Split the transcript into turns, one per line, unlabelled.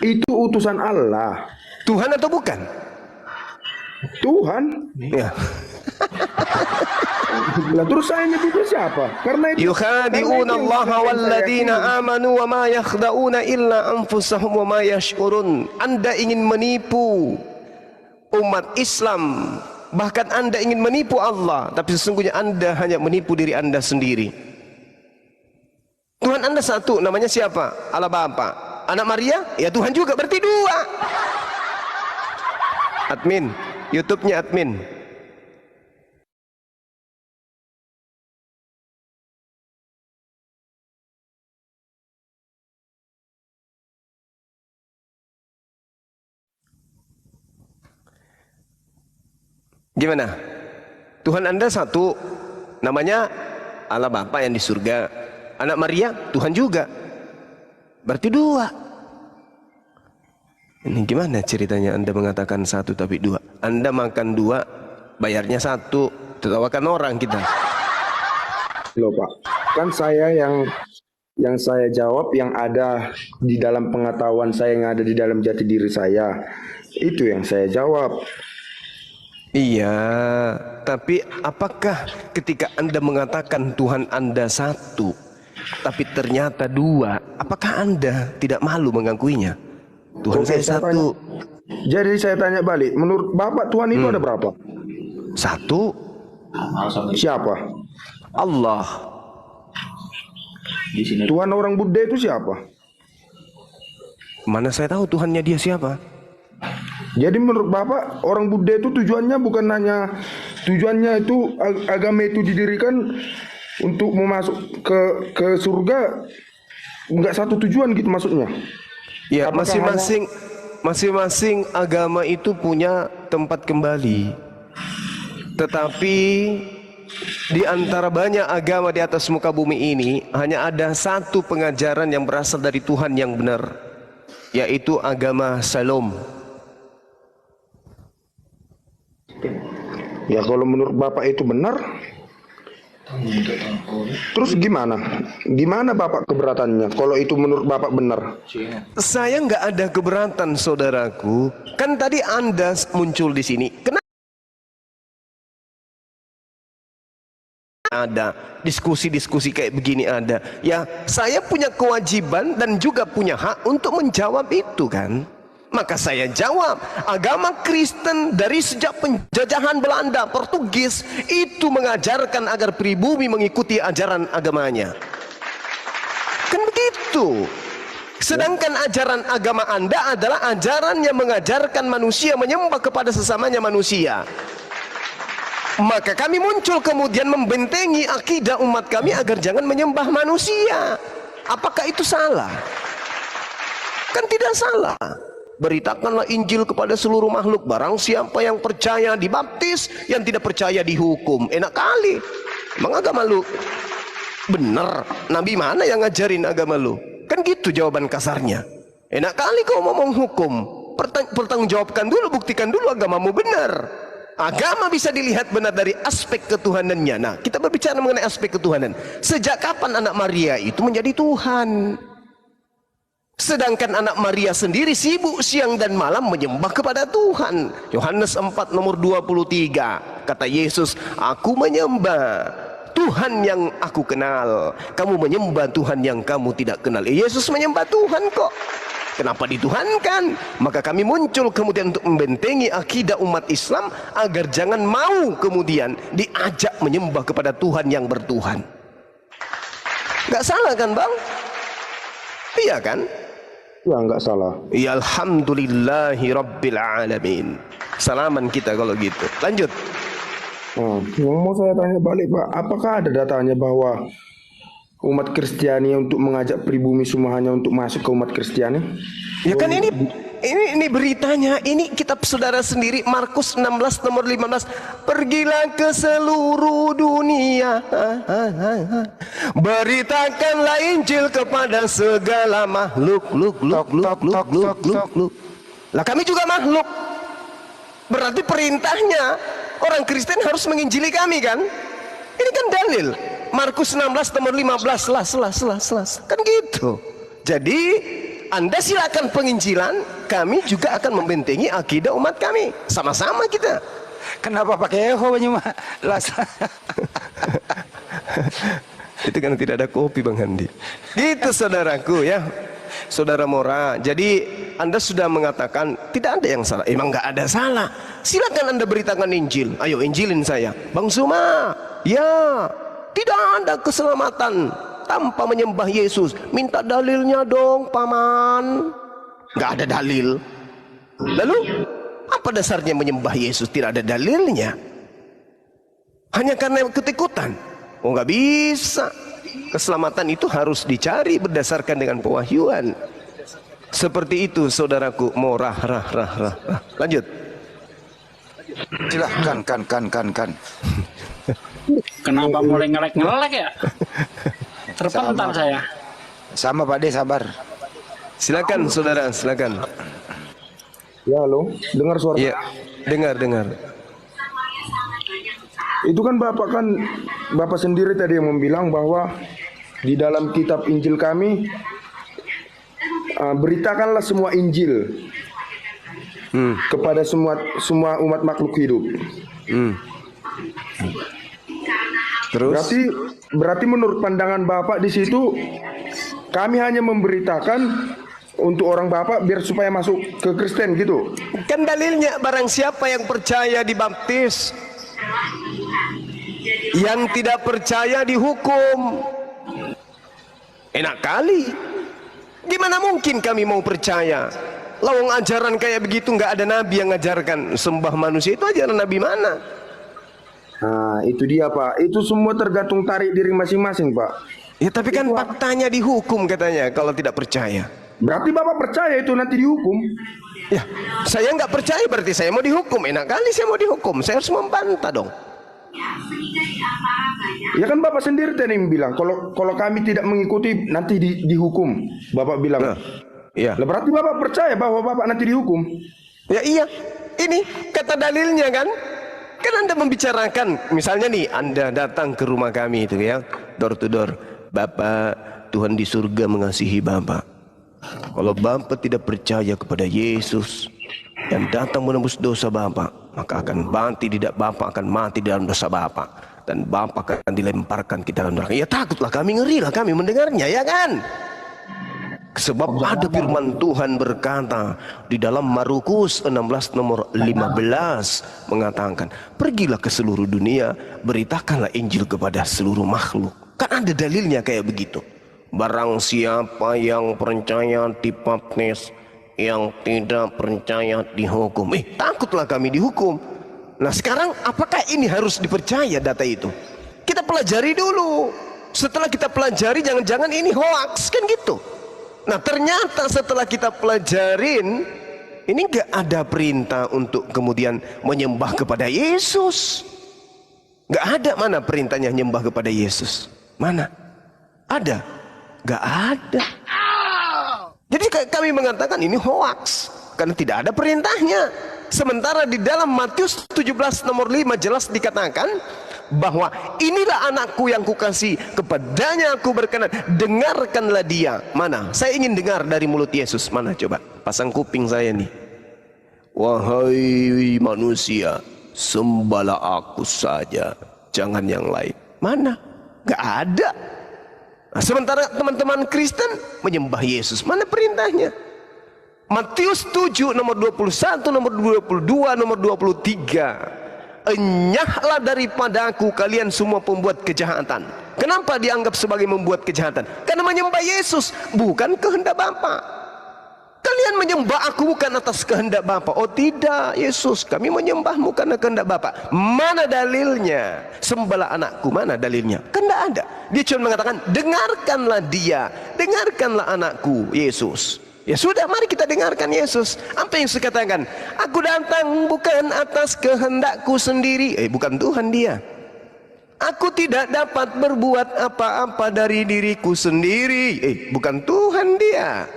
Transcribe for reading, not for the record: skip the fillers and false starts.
Itu utusan Allah.
Tuhan atau bukan?
Tuhan.
Ya.
Lah terus saya nyebutnya siapa? Karena itu
Yukhadi'una Allah walladzina amanu wa ma yakhda'una illa anfusahum wa ma yash'urun. Anda ingin menipu umat Islam, bahkan Anda ingin menipu Allah, tapi sesungguhnya Anda hanya menipu diri Anda sendiri. Tuhan Anda satu, namanya siapa? Allah Bapa. Anak Maria? Ya Tuhan juga, berarti dua. Admin, YouTube-nya admin. Gimana? Tuhan Anda satu, namanya Allah Bapa yang di surga. Anak Maria, Tuhan juga. Berarti dua. Ini gimana ceritanya Anda mengatakan satu tapi dua? Anda makan dua, bayarnya satu. Tertawakan orang kita.
loh Pak, kan saya yang saya jawab yang ada di dalam pengetahuan saya, yang ada di dalam jati diri saya. Itu yang saya jawab.
Iya, tapi apakah ketika Anda mengatakan Tuhan Anda satu, tapi ternyata dua, apakah Anda tidak malu mengakuinya? Tuhan
Oke,
saya satu.
Jadi saya tanya balik, menurut Bapak Tuhan itu ada berapa?
Satu.
Siapa?
Allah.
Tuhan orang Buddha itu siapa?
Mana saya tahu Tuhannya dia siapa?
Jadi menurut Bapak orang Buddha itu tujuannya bukan hanya itu agama itu didirikan untuk memasuk ke surga, nggak satu tujuan gitu maksudnya?
Ya,
Apakah
masing-masing agama itu punya tempat kembali. Tetapi di antara banyak agama di atas muka bumi ini, hanya ada satu pengajaran yang berasal dari Tuhan yang benar, yaitu agama Salam.
Ya kalau menurut Bapak itu benar, terus gimana? Gimana Bapak keberatannya kalau itu menurut Bapak benar?
Saya nggak ada keberatan, saudaraku. Kan tadi Anda muncul di sini. Kenapa ada diskusi-diskusi kayak begini ada? Ya, saya punya kewajiban dan juga punya hak untuk menjawab itu kan. Maka saya jawab, agama Kristen dari sejak penjajahan Belanda, Portugis itu mengajarkan agar pribumi mengikuti ajaran agamanya. Kan begitu. Sedangkan ajaran agama Anda adalah ajaran yang mengajarkan manusia menyembah kepada sesamanya manusia. Maka kami muncul kemudian membentengi akidah umat kami agar jangan menyembah manusia. Apakah itu salah? Kan tidak salah. Beritakanlah Injil kepada seluruh makhluk. Barang siapa yang percaya dibaptis, yang tidak percaya dihukum. Enak kali. Emang agama lu bener? Nabi mana yang ngajarin agama lu? Kan gitu jawaban kasarnya. Enak kali kau mau menghukum. Pertanggungjawabkan dulu, buktikan dulu agamamu benar. Agama bisa dilihat benar dari aspek ketuhanannya. Nah, kita berbicara mengenai aspek ketuhanan. Sejak kapan anak Maria itu menjadi Tuhan? Sedangkan anak Maria sendiri sibuk siang dan malam menyembah kepada Tuhan. Yohanes 4 nomor 23. Kata Yesus, aku menyembah Tuhan yang aku kenal. Kamu menyembah Tuhan yang kamu tidak kenal. Yesus menyembah Tuhan kok. Kenapa dituhankan? Maka kami muncul kemudian untuk membentengi akidah umat Islam agar jangan mau kemudian diajak menyembah kepada Tuhan yang bertuhan. Gak salah kan Bang? Iya kan?
Ya nggak salah.
Ya alhamdulillahi rabbil alamin. Salaman kita kalau gitu. Lanjut.
Mau saya tanya balik Pak, apakah ada datanya bahwa umat Kristiani untuk mengajak pribumi semua hanya untuk masuk ke umat Kristiani?
Ya kan ini beritanya, ini kitab saudara sendiri, Markus 16 nomor 15. Pergilah ke seluruh dunia, beritakanlah Injil kepada segala makhluk. Lah kami juga makhluk. Berarti perintahnya orang Kristen harus menginjili kami kan? Ini kan dalil. Markus 16 nomor 15 kan gitu. Jadi Anda silakan penginjilan, kami juga akan membentengi akidah umat kami. Sama-sama kita.
Kenapa pakai eho cuma las?
Itu kan tidak ada kopi Bang Handi. Gitu saudaraku ya. Saudara Mora, jadi Anda sudah mengatakan tidak ada yang salah. Emang nggak ada salah. Silakan Anda beritakan Injil. Ayo Injilin saya. Bang Suma, ya tidak ada keselamatan tanpa menyembah Yesus. Minta dalilnya dong Paman. Nggak ada dalil. Lalu apa dasarnya menyembah Yesus tidak ada dalilnya? Hanya karena ikut-ikutan? Oh nggak bisa. Keselamatan itu harus dicari berdasarkan dengan pewahyuan. Seperti itu saudaraku. Morah rah. Lanjut.
Silahkan kan.
Kenapa mulai ngelek ya? Terpental saya.
Sama Pak De, sabar.
Silakan saudara, silakan.
Ya halo, dengar suara
Iya, dengar.
Itu kan Bapak sendiri tadi yang membilang bahwa di dalam kitab Injil kami beritakanlah semua Injil kepada semua umat makhluk hidup.
Terus?
Berarti menurut pandangan Bapak di situ kami hanya memberitakan untuk orang Bapak biar supaya masuk ke Kristen gitu.
Kan dalilnya barang siapa yang percaya dibaptis, yang tidak percaya dihukum. Enak kali. Gimana mungkin kami mau percaya? Lawang ajaran kayak begitu nggak ada nabi yang ngajarkan sembah manusia. Itu ajaran nabi mana?
Nah, itu dia Pak. Itu semua tergantung tarik diri masing-masing Pak.
Ya tapi kan faktanya dihukum katanya kalau tidak percaya.
Berarti Bapak percaya itu nanti dihukum?
Ya, saya nggak percaya berarti saya mau dihukum. Enak kali saya mau dihukum. Saya harus membantah dong.
Ya kan Bapak sendiri tadi yang bilang kalau kami tidak mengikuti nanti dihukum. Bapak bilang.
Iya.
Lah berarti Bapak percaya bahwa Bapak nanti dihukum?
Ya iya. Ini kata dalilnya kan. Kan Anda membicarakan, misalnya nih Anda datang ke rumah kami itu ya, door to door. Bapak, Tuhan di surga mengasihi Bapak. Kalau Bapak tidak percaya kepada Yesus yang datang menembus dosa Bapak, maka akan Bapak akan mati dalam dosa Bapak, dan Bapak akan dilemparkan ke dalam neraka. Ya takutlah kami, ngerilah kami mendengarnya, ya kan? Sebab ada firman Tuhan berkata di dalam Markus 16 nomor 15 mengatakan, pergilah ke seluruh dunia, beritakanlah Injil kepada seluruh makhluk. Kan ada dalilnya kayak begitu. Barang siapa yang percaya dibaptis, yang tidak percaya dihukum. Takutlah kami dihukum. Nah sekarang apakah ini harus dipercaya data itu? Kita pelajari dulu. Setelah kita pelajari, jangan-jangan ini hoax kan gitu. Nah ternyata setelah kita pelajarin, ini gak ada perintah untuk kemudian menyembah kepada Yesus. Gak ada. Mana perintahnya nyembah kepada Yesus? Mana? Ada? Gak ada. Jadi kami mengatakan ini hoax karena tidak ada perintahnya. Sementara di dalam Matius 17 nomor 5 jelas dikatakan bahwa inilah anakku yang kukasih, kepadanya aku berkenan, dengarkanlah dia. Mana? Saya ingin dengar dari mulut Yesus. Mana coba? Pasang kuping saya nih. Wahai manusia, sembahlah aku saja, jangan yang lain. Mana? Gak ada. Nah, sementara teman-teman Kristen menyembah Yesus. Mana perintahnya? Matius 7 nomor 21, nomor 22, nomor 23. Enyahlah daripada aku kalian semua pembuat kejahatan. Kenapa dianggap sebagai membuat kejahatan? Karena menyembah Yesus bukan kehendak Bapa. Kalian menyembah aku bukan atas kehendak Bapa. Oh tidak Yesus, kami menyembahmu karena kehendak Bapa. Mana dalilnya? Sembahlah anakku, mana dalilnya? Kan tidak ada. Dia cuma mengatakan dengarkanlah dia, dengarkanlah anakku Yesus. Ya sudah, mari kita dengarkan Yesus. Apa yang saya katakan? Aku datang bukan atas kehendakku sendiri. Bukan Tuhan dia. Aku tidak dapat berbuat apa-apa dari diriku sendiri. Bukan Tuhan dia.